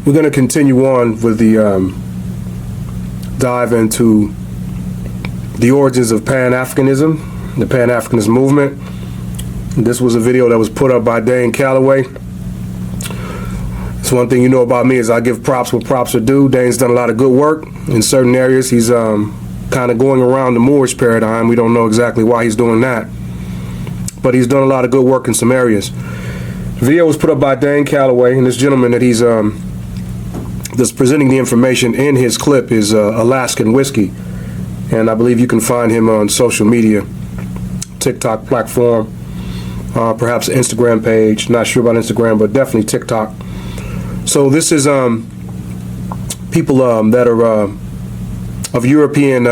We're going to continue on with the dive into the origins of Pan Africanism, the Pan Africanist movement. This was a video that was put up by Dane Calloway. It's one thing you know about me is I give props where props are due. Dane's done a lot of good work in certain areas. He's kind of going around the Moorish paradigm. We don't know exactly why he's doing that, but he's done a lot of good work in some areas. The video was put up by Dane Calloway, and this gentleman that he's that's presenting the information in his clip is Alaskan Whiskey, and I believe you can find him on social media, TikTok platform, perhaps Instagram page. Not sure about Instagram, but definitely TikTok. So this is people that are of European,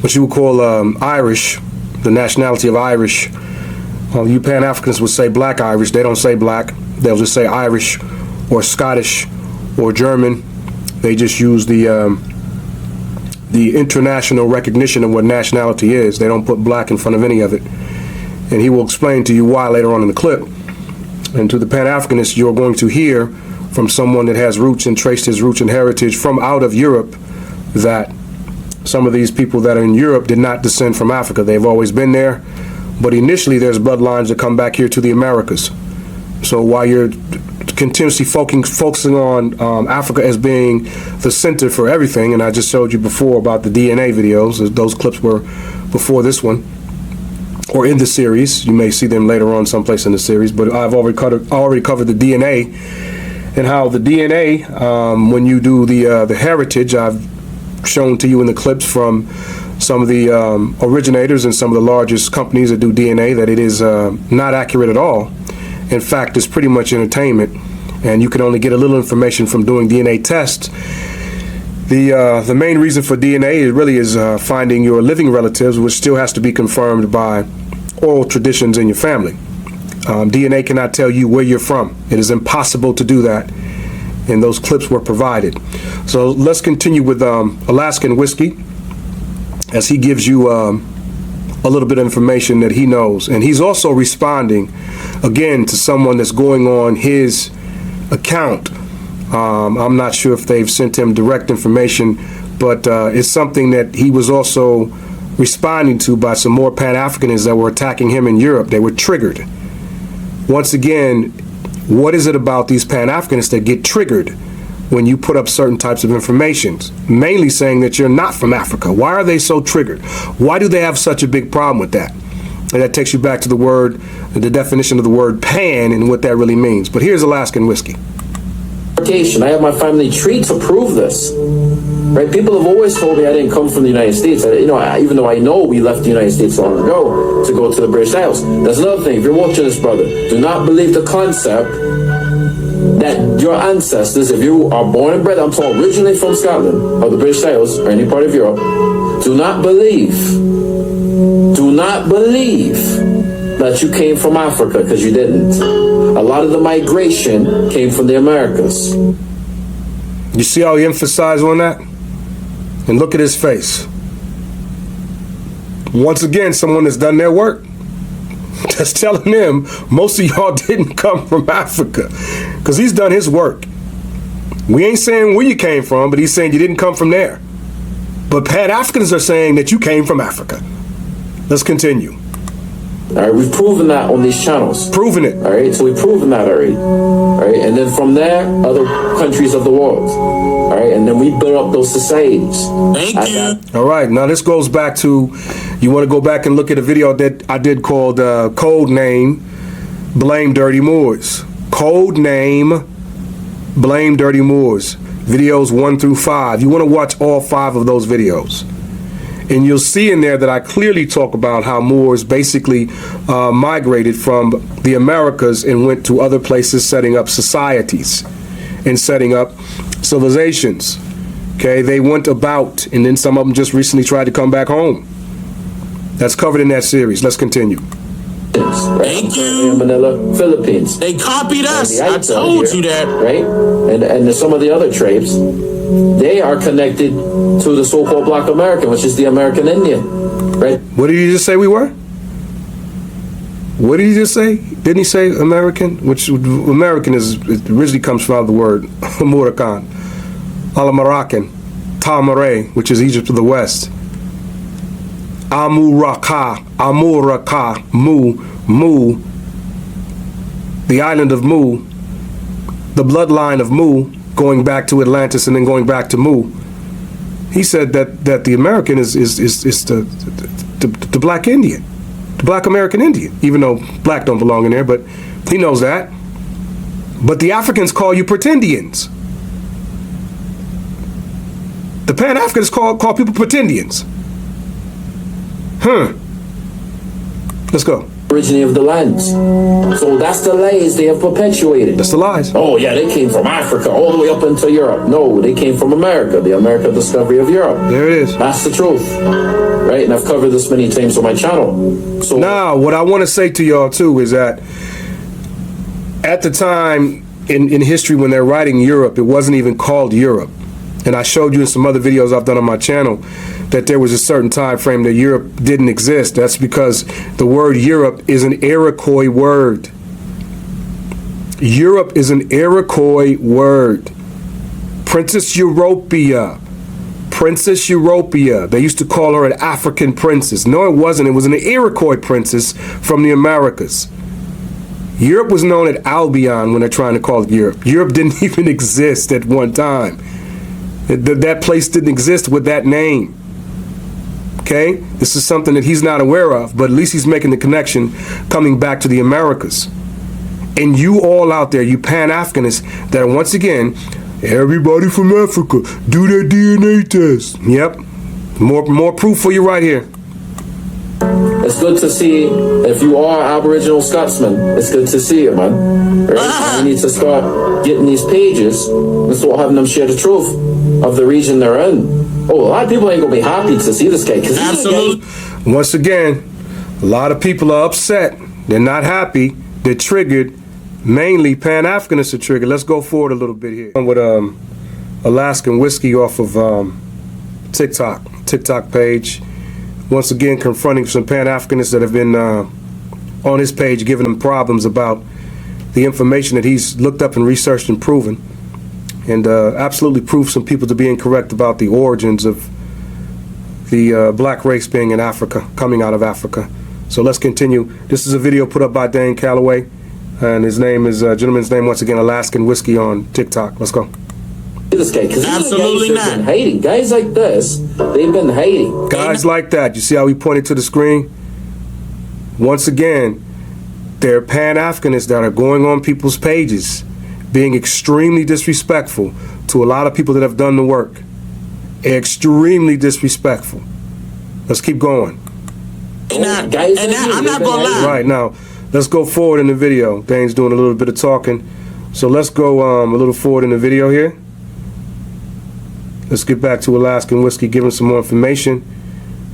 what you would call Irish, the nationality of Irish. You Pan-Africanists would say black Irish. They don't say black. They'll just say Irish or Scottish or German. They just use the international recognition of what nationality is. They don't put black in front of any of it. And he will explain to you why later on in the clip. And to the Pan-Africanists, you're going to hear from someone that has roots and traced his roots and heritage from out of Europe that some of these people that are in Europe did not descend from Africa. They've always been there, but initially there's bloodlines that come back here to the Americas. So while you're continuously focusing on Africa as being the center for everything, and I just showed you before about the DNA videos, those clips were before this one, or in the series. You may see them later on someplace in the series, but I've already covered the DNA and how the DNA, when you do the heritage, I've shown to you in the clips from some of the originators and some of the largest companies that do DNA that it is not accurate at all. In fact, it's pretty much entertainment, and you can only get a little information from doing DNA tests. The main reason for DNA really is finding your living relatives, which still has to be confirmed by oral traditions in your family. DNA cannot tell you where you're from. It is impossible to do that, and those clips were provided. So let's continue with Alaskan Whiskey, as he gives you a little bit of information that he knows. And he's also responding, again, to someone that's going on his account. I'm not sure if they've sent him direct information, but it's something that he was also responding to by some more Pan-Africanists that were attacking him in Europe. They were triggered. Once again, what is it about these Pan-Africanists that get triggered when you put up certain types of information, mainly saying that you're not from Africa? Why are they so triggered? Why do they have such a big problem with that? And that takes you back to the word, the definition of the word pan and what that really means. But here's Alaskan Whiskey. I have my family tree to prove this. Right? People have always told me I didn't come from the United States. Even though I know we left the United States long ago to go to the British Isles. That's another thing. If you're watching this, brother, do not believe the concept that your ancestors, if you are born and bred, I'm talking originally from Scotland or the British Isles or any part of Europe, do not believe that you came from Africa, because you didn't. A lot of the migration came from the Americas. You see how he emphasized on that? And look at his face. Once again, someone that's done their work. That's telling them most of y'all didn't come from Africa, because he's done his work. We ain't saying where you came from, but he's saying you didn't come from there. But Pan-Africans are saying that you came from Africa. Let's continue. All right, we've proven that on these channels. Proven it. All right, so we've proven that already. All right, and then from there, other countries of the world. All right, and then we build up those societies. Thank you. All right, now this goes back to, you want to go back and look at a video that I did called Code Name Blame Dirty Moors. Code Name Blame Dirty Moors. Videos 1 through 5. You want to watch all 5 of those videos. And you'll see in there that I clearly talk about how Moors basically migrated from the Americas and went to other places, setting up societies and setting up civilizations. Okay, they went about, and then some of them just recently tried to come back home. That's covered in that series. Let's continue. Thank you. In Manila, Philippines. They copied us. I told you that. Right? And some of the other tribes, they are connected to the so-called Black American, which is the American Indian. Right? What did you just say we were? What did he just say? Didn't he say American? Which American is originally comes from the word Murakan, Alamarakan, Tamare, which is Egypt to the west. Amuraka, Mu, the island of Mu, the bloodline of Mu, going back to Atlantis and then going back to Mu. He said that the American is the black Indian, the black American Indian, even though black don't belong in there, but he knows that. But the Africans call you pretendians. The Pan Africanists call people pretendians. Let's go. Originating of the lands. So that's the lies they have perpetuated. That's the lies. Oh yeah, they came from Africa all the way up into Europe. No, they came from America, the American discovery of Europe. There it is. That's the truth. Right? And I've covered this many times on my channel. So now, what I want to say to y'all too is that at the time in history when they're writing Europe, it wasn't even called Europe. And I showed you in some other videos I've done on my channel that there was a certain time frame that Europe didn't exist. That's because the word Europe is an Iroquois word. Europe is an Iroquois word. Princess Europea. Princess Europea. They used to call her an African princess. No, it wasn't. It was an Iroquois princess from the Americas. Europe was known as Albion when they're trying to call it Europe. Europe didn't even exist at one time. That place didn't exist with that name. Okay? This is something that he's not aware of, but at least he's making the connection coming back to the Americas. And you all out there, you Pan-Africanists, that are once again, everybody from Africa, do their DNA test. Yep. More proof for you right here. it's good to see if you are Aboriginal Scotsman. It's good to see you, man. Right? You need to start getting these pages and start having them share the truth of the region they're in. Oh, a lot of people ain't gonna be happy to see this guy. Absolutely. Once again, a lot of people are upset. They're not happy. They're triggered. Mainly Pan-Africanists are triggered. Let's go forward a little bit here. With Alaskan Whiskey off of TikTok page. Once again, confronting some Pan-Africanists that have been on his page, giving him problems about the information that he's looked up and researched and proven, and absolutely proved some people to be incorrect about the origins of the black race being in Africa, coming out of Africa. So let's continue. This is a video put up by Dane Calloway, and his name is, gentleman's name, once again, Alaskan Whiskey on TikTok. Let's go. This guy, because absolutely not. Been hiding. Guys like this, they've been hiding. Guys like that. You see how he pointed to the screen? Once again, there are Pan-Africanists that are going on people's pages, being extremely disrespectful to a lot of people that have done the work. Extremely disrespectful. Let's keep going. I'm not gonna lie. Right, now, let's go forward in the video. Dane's doing a little bit of talking. So let's go a little forward in the video here. Let's get back to Alaskan Whiskey, giving some more information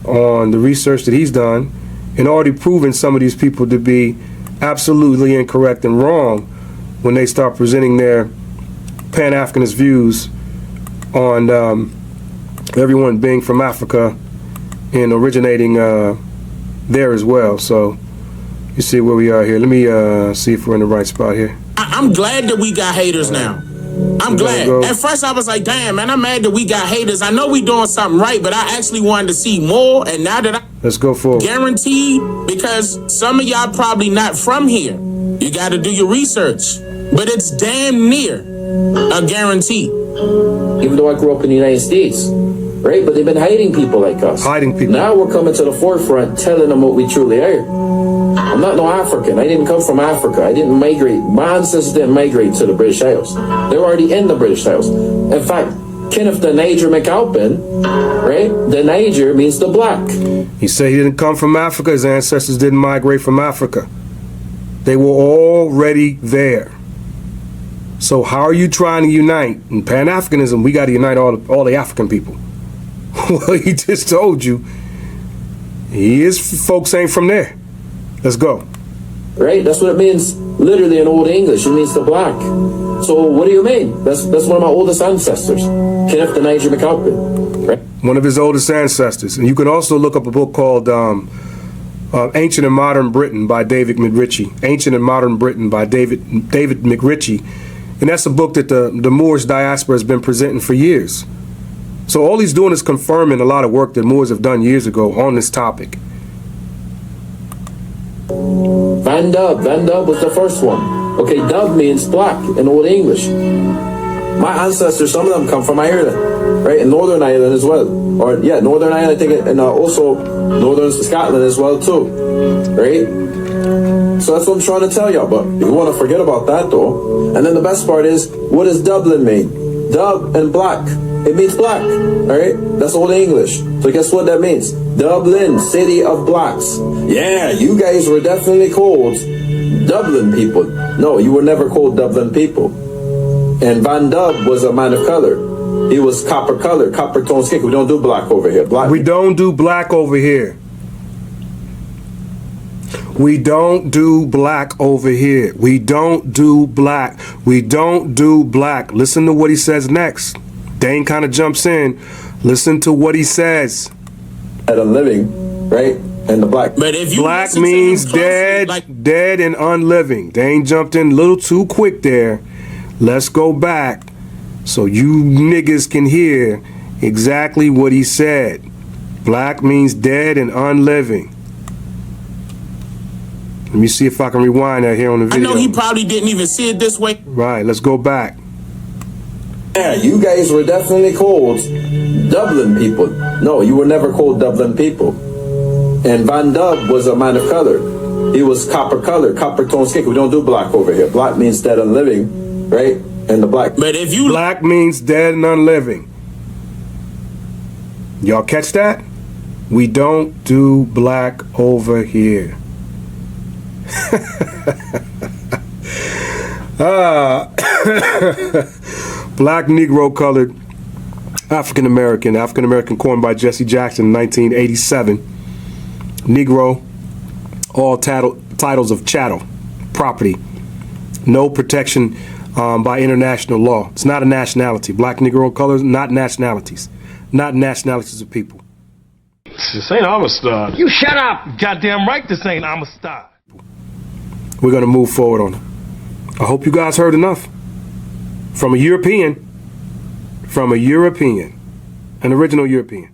on the research that he's done and already proven some of these people to be absolutely incorrect and wrong when they start presenting their Pan-Africanist views on everyone being from Africa and originating there as well. So you see where we are here. Let me see if we're in the right spot here. I'm glad that we got haters now. I'm glad. At first I was like, damn, man, I'm mad that we got haters. I know we doing something right, but I actually wanted to see more. And now that let's go forward. Guaranteed, because some of y'all probably not from here. You got to do your research. But it's damn near a guarantee. Even though I grew up in the United States, right? But they've been hiding people like us. Hiding people. Now we're coming to the forefront, telling them what we truly are. I'm not no African. I didn't come from Africa. I didn't migrate. My ancestors didn't migrate to the British Isles. They were already in the British Isles. In fact, Kenneth the Niger McAlpin, right? The Niger means the black. He said he didn't come from Africa. His ancestors didn't migrate from Africa. They were already there. So how are you trying to unite? In Pan-Africanism, we got to unite all the African people. Well, he just told you his folks ain't from there. Let's go. Right? That's what it means. Literally in Old English, it means the black. So what do you mean? That's one of my oldest ancestors, Kenneth the Niger McAlpin. Right? One of his oldest ancestors. And you can also look up a book called Ancient and Modern Britain by David McRitchie. Ancient and Modern Britain by David McRitchie. And that's a book that the Moorish diaspora has been presenting for years. So all he's doing is confirming a lot of work that Moors have done years ago on this topic. Van Dub was the first one. Okay, Dub means black in Old English. My ancestors, some of them come from Ireland, right? In Northern Ireland as well. Or, yeah, Northern Ireland, I think, and also Northern Scotland as well, too, right? So that's what I'm trying to tell y'all, but you want to forget about that, though. And then the best part is, what does Dublin mean? Dub and black. It means black, all right? That's Old English. So guess what that means? Dublin, city of blacks. Yeah, you guys were definitely called Dublin people. No, you were never called Dublin people. And Van Dub was a man of color. He was copper color, copper tone skin. We don't do black over here. We don't do black over here. We don't do black over here. We don't do black. We don't do black. Listen to what he says next. Dane kind of jumps in. Listen to what he says. At a living, right? And the black. But if you black means dead, dead and unliving. Dane jumped in a little too quick there. Let's go back so you niggas can hear exactly what he said. Black means dead and unliving. Let me see if I can rewind that here on the video. I know he probably didn't even see it this way. Right, let's go back. Yeah, you guys were definitely called Dublin people. No, you were never called Dublin people. And Van Dub was a man of color. He was copper color, copper tone skin. We don't do black over here. Black means dead and living, right? And the black. But if you black means dead and unliving. Y'all catch that? We don't do black over here. Black, Negro, colored, African American coined by Jesse Jackson in 1987. Negro, all titles of chattel, property, no protection by international law. It's not a nationality. Black, Negro, colors, not nationalities. Not nationalities of people. This ain't Amistad. You shut up! Goddamn right this ain't Amistad. We're going to move forward on it. I hope you guys heard enough. From a European. An original European.